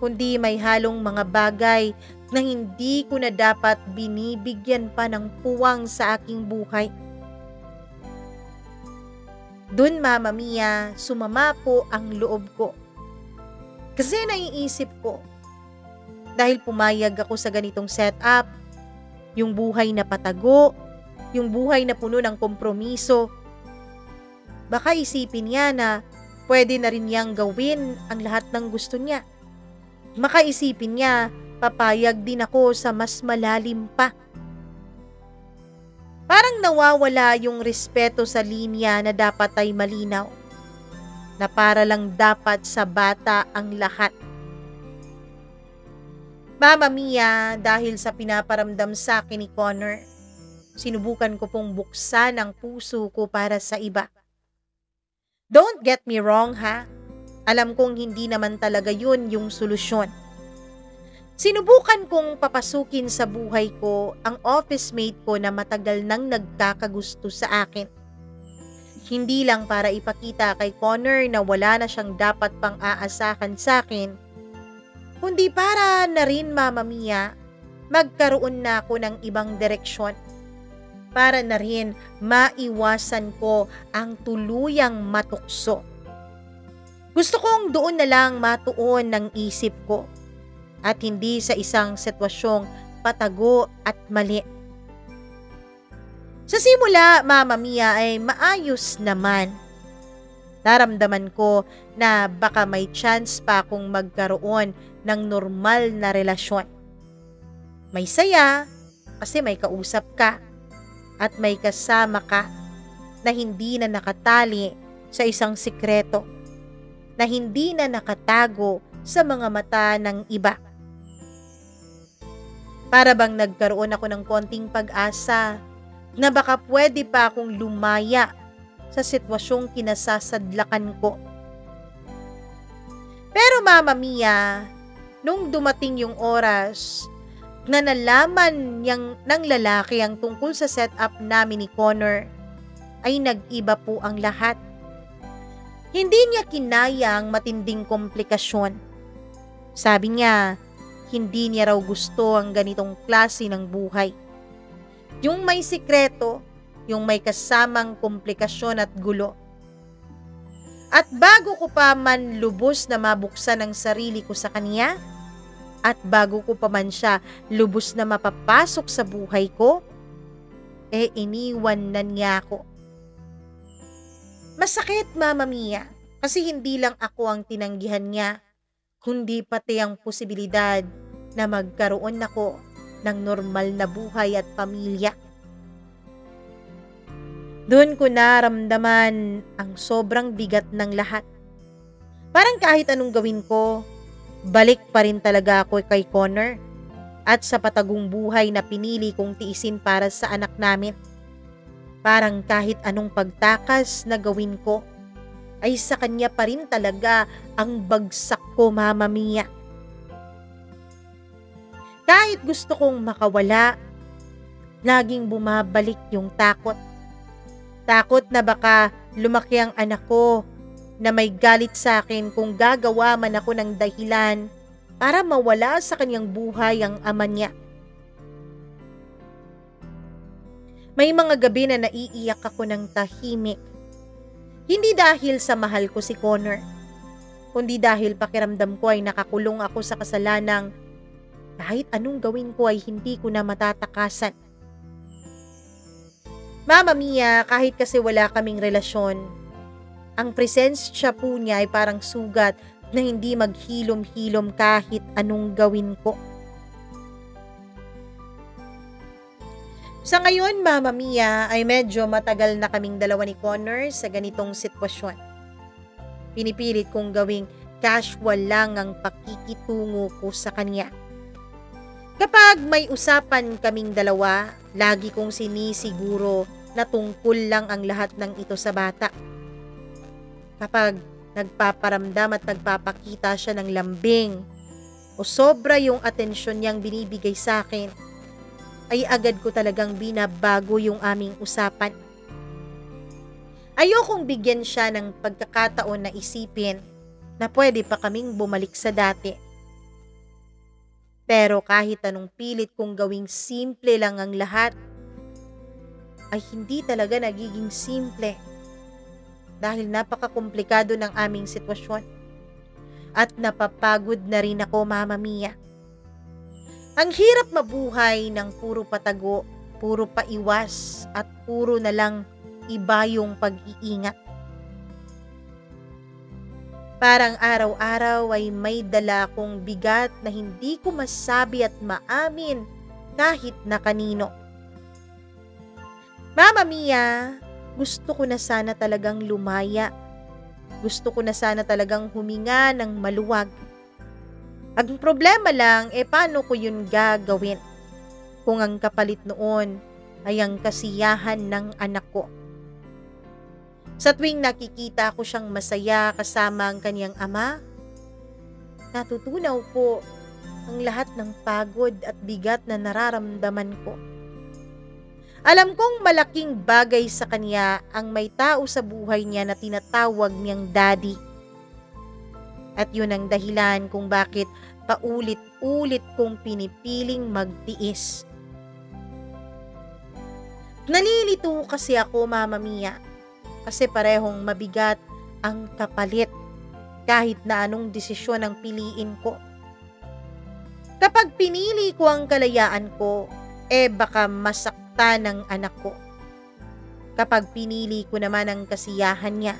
kundi may halong mga bagay na hindi ko na dapat binibigyan pa ng puwang sa aking buhay. Dun, Mama Mia, sumama po ang loob ko. Kasi naiisip ko, dahil pumayag ako sa ganitong setup, yung buhay na patago, yung buhay na puno ng kompromiso, baka isipin niya na pwede na rin niyang gawin ang lahat ng gusto niya. Baka isipin niya, papayag din ako sa mas malalim pa. Parang nawawala yung respeto sa linya na dapat ay malinaw, na para lang dapat sa bata ang lahat. Mama Mia, dahil sa pinaparamdam sa akin ni Connor, sinubukan ko pong buksan ang puso ko para sa iba. Don't get me wrong ha, alam kong hindi naman talaga yun yung solusyon. Sinubukan kong papasukin sa buhay ko ang office mate ko na matagal nang nagkakagusto sa akin. Hindi lang para ipakita kay Connor na wala na siyang dapat pang aasahan sa akin, kundi para na rin, Mama Mia, magkaroon na ako ng ibang direksyon. Para na rin maiwasan ko ang tuluyang matukso. Gusto kong doon na lang matuon ng isip ko at hindi sa isang sitwasyong patago at mali. Sa simula, Mama Mia, ay maayos naman. Naramdaman ko na baka may chance pa akong magkaroon ng normal na relasyon. May saya kasi may kausap ka at may kasama ka na hindi na nakatali sa isang sikreto, na hindi na nakatago sa mga mata ng iba. Para bang nagkaroon ako ng konting pag-asa na baka pwede pa akong lumaya sa sitwasyong kinasasadlakan ko. Pero Mama Mia, nung dumating yung oras na nalaman ng lalaki ang tungkol sa setup namin ni Connor, ay nag-iba po ang lahat. Hindi niya kinaya ang matinding komplikasyon. Sabi niya, hindi niya raw gusto ang ganitong klase ng buhay. Yung may sikreto, yung may kasamang komplikasyon at gulo. At bago ko pa man lubos na mabuksan ang sarili ko sa kanya, at bago ko pa man siya lubos na mapapasok sa buhay ko, iniwan na niya ako. Masakit, Mama Mia, kasi hindi lang ako ang tinanggihan niya, kundi pati ang posibilidad na magkaroon ako ng normal na buhay at pamilya. Doon ko naramdaman ang sobrang bigat ng lahat. Parang kahit anong gawin ko, balik pa rin talaga ako kay Connor at sa patagong buhay na pinili kong tiisin para sa anak namin. Parang kahit anong pagtakas na gawin ko, ay sa kanya pa rin talaga ang bagsak ko, Mama Mia. Kahit gusto kong makawala, laging bumabalik yung takot. Takot na baka lumaki ang anak ko na may galit sa akin kung gagawa man ako ng dahilan para mawala sa kanyang buhay ang ama niya. May mga gabi na naiiyak ako ng tahimik. Hindi dahil sa mahal ko si Connor, kundi dahil pakiramdam ko ay nakakulong ako sa kasalanang kahit anong gawin ko ay hindi ko na matatakasan. Mama Mia, kahit kasi wala kaming relasyon, ang presensya po niya ay parang sugat na hindi maghilom-hilom kahit anong gawin ko. Sa ngayon, Mama Mia, ay medyo matagal na kaming dalawa ni Connor sa ganitong sitwasyon. Pinipilit kong gawing casual lang ang pakikitungo ko sa kanya. Kapag may usapan kaming dalawa, lagi kong sinisiguro na tungkol lang ang lahat ng ito sa bata. Kapag nagpaparamdam at nagpapakita siya ng lambing o sobra yung atensyon niyang binibigay sa akin, ay agad ko talagang binabago yung aming usapan. Ayokong bigyan siya ng pagkakataon na isipin na pwede pa kaming bumalik sa dati. Pero kahit anong pilit kong gawing simple lang ang lahat, ay hindi talaga nagiging simple dahil napakakomplikado ng aming sitwasyon. At napapagod na rin ako, Mama Mia. Ang hirap mabuhay ng puro patago, puro paiwas at puro na lang iba yung pag-iingat. Parang araw-araw ay may dala kong bigat na hindi ko masabi at maamin kahit na kanino. Mama Mia, gusto ko na sana talagang lumaya. Gusto ko na sana talagang huminga ng maluwag. Ang problema lang, paano ko yun gagawin? Kung ang kapalit noon ay ang kasiyahan ng anak ko. Sa tuwing nakikita ko siyang masaya kasama ang kanyang ama, natutunaw po ang lahat ng pagod at bigat na nararamdaman ko. Alam kong malaking bagay sa kanya ang may tao sa buhay niya na tinatawag niyang daddy. At yun ang dahilan kung bakit paulit-ulit kong pinipiling magtiis. Nalilito kasi ako, Mama Mia, kasi parehong mabigat ang kapalit kahit na anong desisyon ang piliin ko. Kapag pinili ko ang kalayaan ko, baka masaktan ng anak ko. Kapag pinili ko naman ang kasiyahan niya,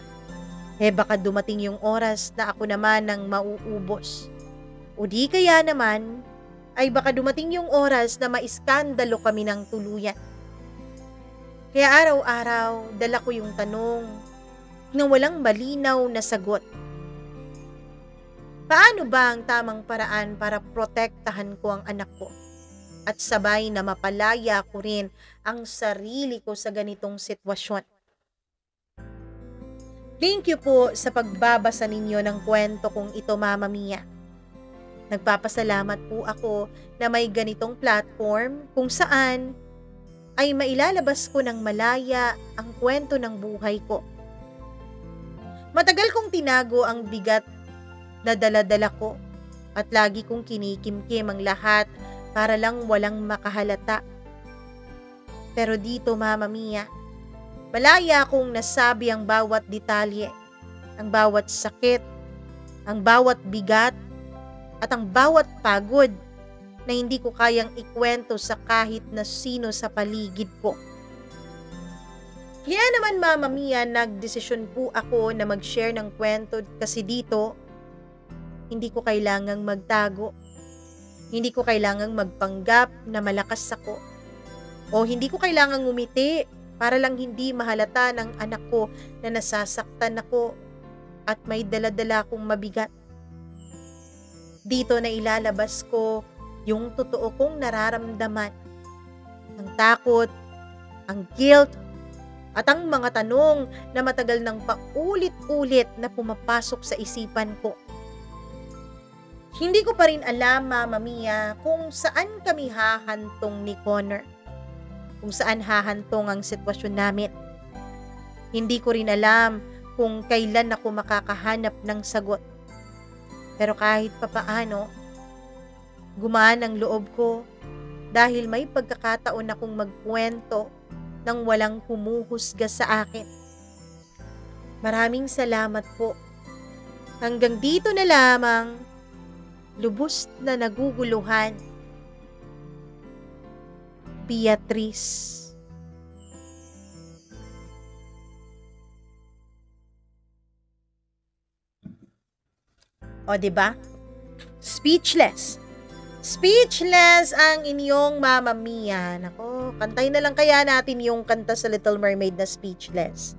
baka dumating yung oras na ako naman ang mauubos. O di kaya naman, ay baka dumating yung oras na maiskandalo kami ng tuluyan. Kaya araw-araw, dala ko yung tanong na walang malinaw na sagot. Paano ba ang tamang paraan para protektahan ko ang anak ko? At sabay na mapalaya ko rin ang sarili ko sa ganitong sitwasyon. Thank you po sa pagbabasa ninyo ng kwento kong ito, Mama Mia. Nagpapasalamat po ako na may ganitong platform kung saan ay mailalabas ko ng malaya ang kwento ng buhay ko. Matagal kong tinago ang bigat na dala-dala ko at lagi kong kinikimkim ang lahat para lang walang makahalata. Pero dito, Mama Mia, malaya akong nasabi ang bawat detalye, ang bawat sakit, ang bawat bigat, at ang bawat pagod na hindi ko kayang ikwento sa kahit na sino sa paligid ko. Kaya naman, Mama Mia, nagdesisyon po ako na mag-share ng kwento kasi dito, hindi ko kailangang magtago. Hindi ko kailangang magpanggap na malakas ako. O hindi ko kailangang ngumiti para lang hindi mahalata ng anak ko na nasasaktan ako at may dala-dala akong mabigat. Dito na ilalabas ko yung totoo kong nararamdaman. Ang takot, ang guilt, at ang mga tanong na matagal nang paulit-ulit na pumapasok sa isipan ko. Hindi ko pa rin alam, Mama Mia, kung saan kami hahantong ni Connor. Kung saan hahantong ang sitwasyon namin. Hindi ko rin alam kung kailan ako makakahanap ng sagot. Pero kahit papaano, gumaan ang loob ko dahil may pagkakataon akong magkwento nang walang humuhusga sa akin. Maraming salamat po. Hanggang dito na lamang, lubos na naguguluhan. Beatrice. O, diba? Speechless. Speechless ang inyong Mama Mia. Nako, kantay na lang kaya natin yung kanta sa Little Mermaid na Speechless.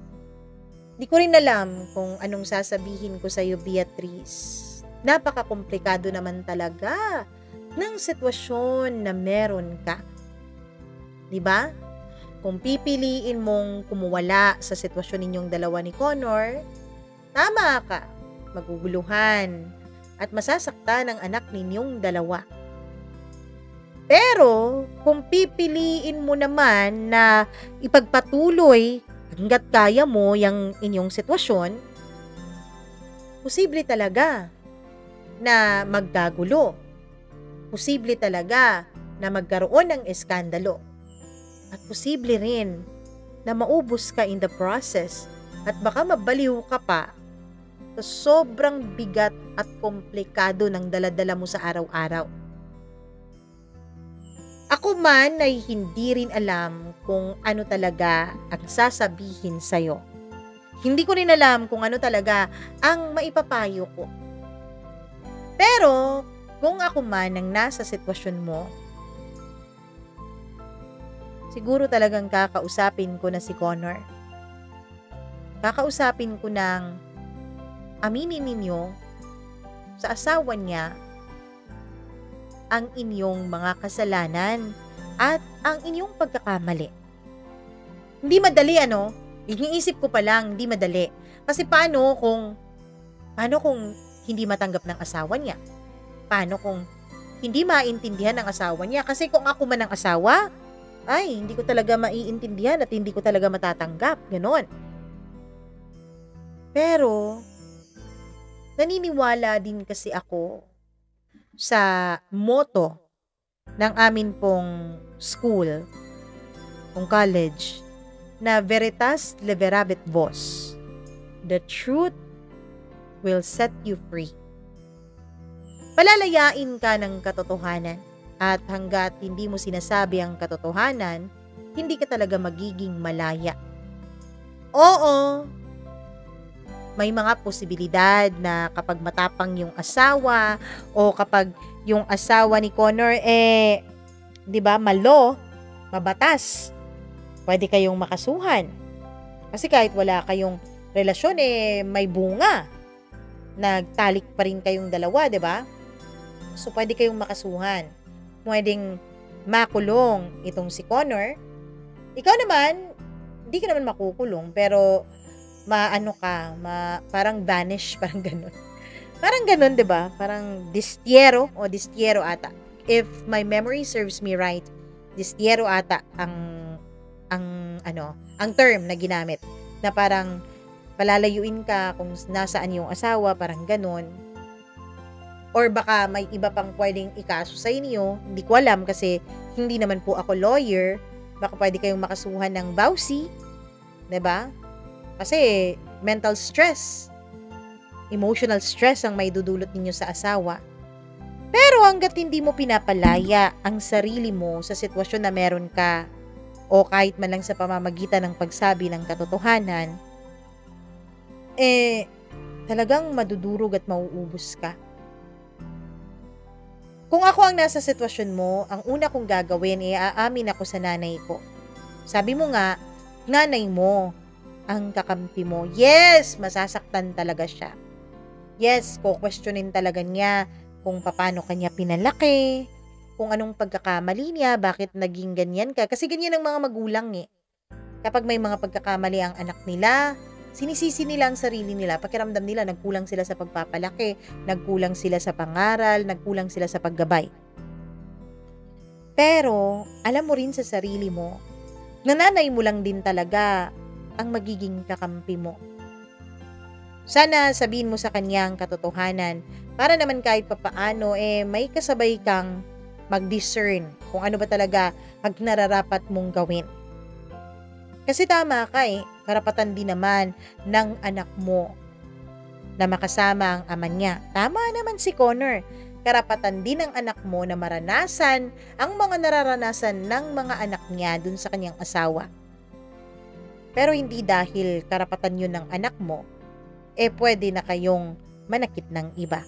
Di ko rin alam kung anong sasabihin ko sa'yo, Beatrice. Napaka-komplikado naman talaga ng sitwasyon na meron ka. Diba? Kung pipiliin mong kumuwala sa sitwasyon ninyong dalawa ni Connor, tama ka. Maguguluhan at masasaktan ang anak ninyong dalawa. Pero kung pipiliin mo naman na ipagpatuloy hanggat kaya mo yung inyong sitwasyon, posible talaga na magkagulo. Posible talaga na magkaroon ng eskandalo. At posible rin na maubos ka in the process at baka mabaliw ka pa sa sobrang bigat at komplikado ng daladala mo sa araw-araw. Ako man ay hindi rin alam kung ano talaga ang sasabihin sa'yo. Hindi ko rin alam kung ano talaga ang maipapayo ko. Pero kung ako man ang nasa sitwasyon mo, siguro talagang kakausapin ko na si Connor. Kakausapin ko ng aminin ninyo sa asawa niya ang inyong mga kasalanan at ang inyong pagkakamali. Hindi madali, ano? Iniisip ko pa lang, hindi madali. Kasi paano kung hindi matanggap ng asawa niya? Paano kung hindi maintindihan ng asawa niya? Kasi kung ako man ang asawa, ay, hindi ko talaga maiintindihan at hindi ko talaga matatanggap. Ganon. Pero naniniwala din kasi ako sa motto ng amin pong school, pong college, na Veritas Liberabit Vos. The truth will set you free. Palalayain ka ng katotohanan at hanggat hindi mo sinasabi ang katotohanan, hindi ka talaga magiging malaya. Oo, may mga posibilidad na kapag matapang yung asawa o kapag yung asawa ni Connor 'di ba, mabatas. Pwede kayong makasuhan. Kasi kahit wala kayong relasyon may bunga. Nagtalik pa rin kayong dalawa, 'di ba? So pwede kayong makasuhan. Pwedeng makulong itong si Connor. Ikaw naman, hindi ka naman makukulong pero parang vanish, parang ganun. Parang ganun, 'di ba? Parang distiero o distiero ata. If my memory serves me right, distiero ata ang term na ginamit na parang palalayuin ka kung nasaan yung asawa, parang ganun. Or baka may iba pang pwedeng ikaso sa inyo, hindi ko alam kasi hindi naman po ako lawyer. Baka pwede kayong makasuhan ng bawsi, 'di ba? Kasi mental stress, emotional stress ang may dudulot ninyo sa asawa. Pero hangga't hindi mo pinapalaya ang sarili mo sa sitwasyon na meron ka o kahit man lang sa pamamagitan ng pagsabi ng katotohanan, talagang madudurog at mauubos ka. Kung ako ang nasa sitwasyon mo, ang una kong gagawin aamin ako sa nanay ko. Sabi mo nga, nanay mo ang kakampi mo. Yes, masasaktan talaga siya. Yes, kukwestiyonin talaga niya kung paano kanya pinalaki, kung anong pagkakamali niya, bakit naging ganyan ka. Kasi ganyan ang mga magulang eh. Kapag may mga pagkakamali ang anak nila, sinisisi nila ang sarili nila. Pakiramdam nila, nagkulang sila sa pagpapalaki, nagkulang sila sa pangaral, nagkulang sila sa paggabay. Pero, alam mo rin sa sarili mo, nanay mo lang din talaga ang magiging kakampi mo. Sana sabihin mo sa kanya ang katotohanan para naman kahit papaano may kasabay kang mag-discern kung ano ba talaga ang nararapat mong gawin. Kasi tama ka karapatan din naman ng anak mo na makasama ang ama niya. Tama naman si Connor. Karapatan din ng anak mo na maranasan ang mga nararanasan ng mga anak niya dun sa kanyang asawa. Pero hindi dahil karapatan yun ng anak mo, pwede na kayong manakit ng iba.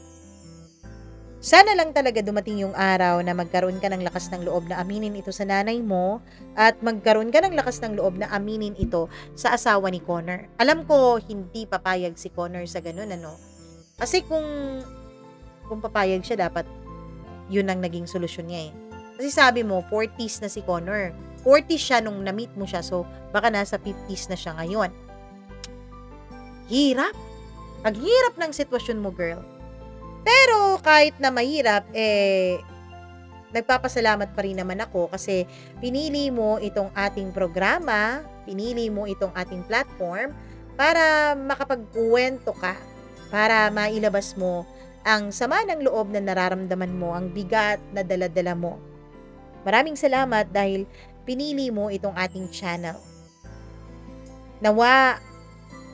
Sana lang talaga dumating yung araw na magkaroon ka ng lakas ng loob na aminin ito sa nanay mo at magkaroon ka ng lakas ng loob na aminin ito sa asawa ni Connor. Alam ko hindi papayag si Connor sa ganun Kasi kung papayag siya, dapat yun ang naging solusyon niya Kasi sabi mo 40s na si Connor. 40s siya nung na-meet mo siya, so baka nasa 50s na siya ngayon. Hirap. Ang hirap ng sitwasyon mo, girl. Pero kahit na mahirap, nagpapasalamat pa rin naman ako kasi pinili mo itong ating programa, pinili mo itong ating platform para makapagkuwento ka, para mailabas mo ang sama ng loob na nararamdaman mo, ang bigat na dala-dala mo. Maraming salamat dahil pinili mo itong ating channel. Nawa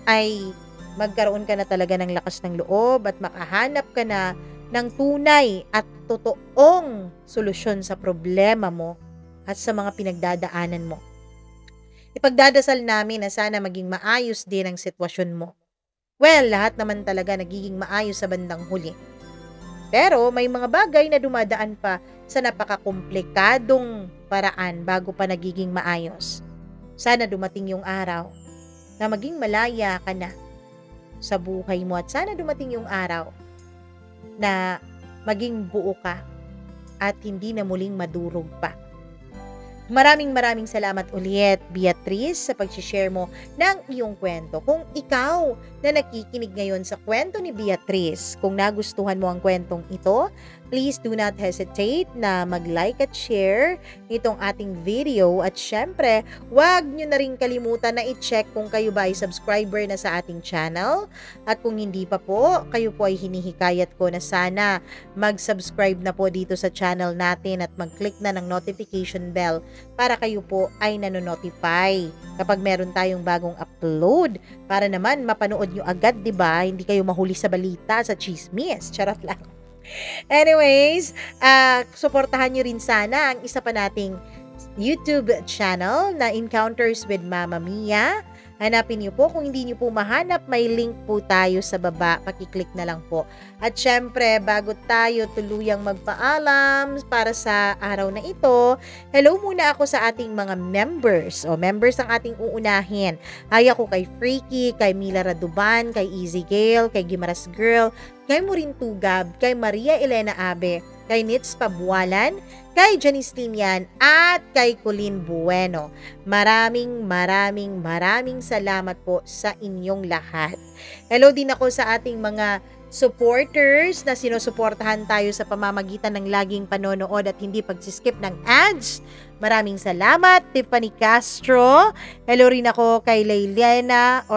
ay magkaroon ka na talaga ng lakas ng loob at makahanap ka na ng tunay at totoong solusyon sa problema mo at sa mga pinagdadaanan mo. Ipagdadasal namin na sana maging maayos din ang sitwasyon mo. Well, lahat naman talaga nagiging maayos sa bandang huli. Pero may mga bagay na dumadaan pa sa napakakomplikadong paraan bago pa nagiging maayos. Sana dumating yung araw na maging malaya ka na sa buhay mo at sana dumating yung araw na maging buo ka at hindi na muling madurog pa. Maraming salamat ulit, Beatrice, sa pag-share mo ng iyong kwento. Kung ikaw na nakikinig ngayon sa kwento ni Beatrice, kung nagustuhan mo ang kwentong ito, please do not hesitate na mag-like at share itong ating video. At syempre, huwag nyo na rin kalimutan na i-check kung kayo ba ay subscriber na sa ating channel. At kung hindi pa po, kayo po ay hinihikayat ko na sana mag-subscribe na po dito sa channel natin at mag-click na ng notification bell para kayo po ay nanonotify kapag meron tayong bagong upload para naman mapanood nyo agad, diba? Hindi kayo mahuli sa balita, sa chismis. Charot lang. Anyways, suportahan nyo rin sana ang isa pa nating YouTube channel na Encounters with Mama Mia. Hanapin niyo po. Kung hindi niyo po mahanap, may link po tayo sa baba. Pakiclick na lang po. At syempre, bago tayo tuluyang magpaalam para sa araw na ito, hello muna ako sa ating mga members. Members ang ating uunahin. Hi ako kay Freaky, kay Mila Raduban, kay Easy Gale, kay Gimaras Girl, kay Murin Tugab, kay Maria Elena Abe, kay Nits Pabualan, kay Janice Tinian, at kay Colleen Bueno. Maraming salamat po sa inyong lahat. Hello din ako sa ating mga supporters na sinusuportahan tayo sa pamamagitan ng laging panonood at hindi pagsiskip ng ads. Maraming salamat, Tiffany Castro. Hello rin ako kay Laylena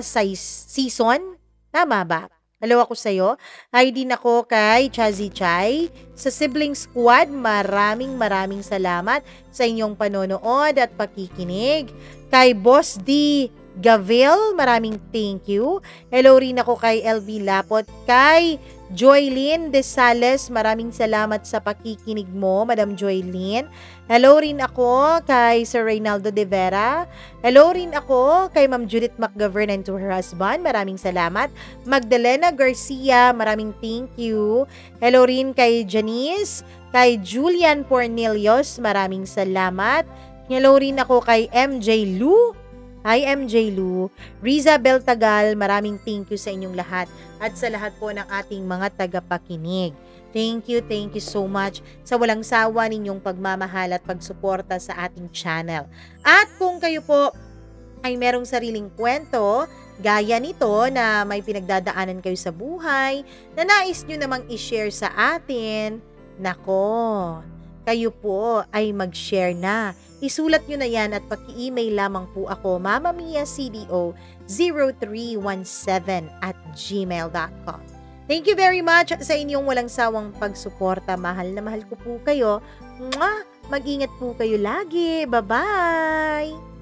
Season. Tama ba? Hello ako sa'yo. Hi din ako kay Chazi Chai. Sa Sibling Squad, maraming salamat sa inyong panonood at pakikinig. Kay Boss D. Gavel, maraming thank you. Hello rin ako kay LB Lapot. Kay Joylyn De Sales, maraming salamat sa pakikinig mo, Madam Joylyn. Hello rin ako kay Sir Reynaldo De Vera. Hello rin ako kay Ma'am Judith McGovern and to her husband. Maraming salamat. Magdalena Garcia, maraming thank you. Hello rin kay Janice, kay Julian Pornelius, maraming salamat. Hello rin ako kay MJ Lu. Hi MJ Lu, Riza Beltagal, maraming thank you sa inyong lahat at sa lahat po ng ating mga tagapakinig. Thank you so much sa walang sawa ninyong pagmamahal at pagsuporta sa ating channel. At kung kayo po ay merong sariling kwento, gaya nito na may pinagdadaanan kayo sa buhay, na nais nyo namang i-share sa atin, nako, kayo po ay mag-share na. Isulat nyo na yan at paki-email lamang po ako, mamamiacdo0317@gmail.com. Thank you very much sa inyong walang sawang pagsuporta. Mahal na mahal ko po kayo. Mwah! Mag-ingat po kayo lagi. Bye-bye!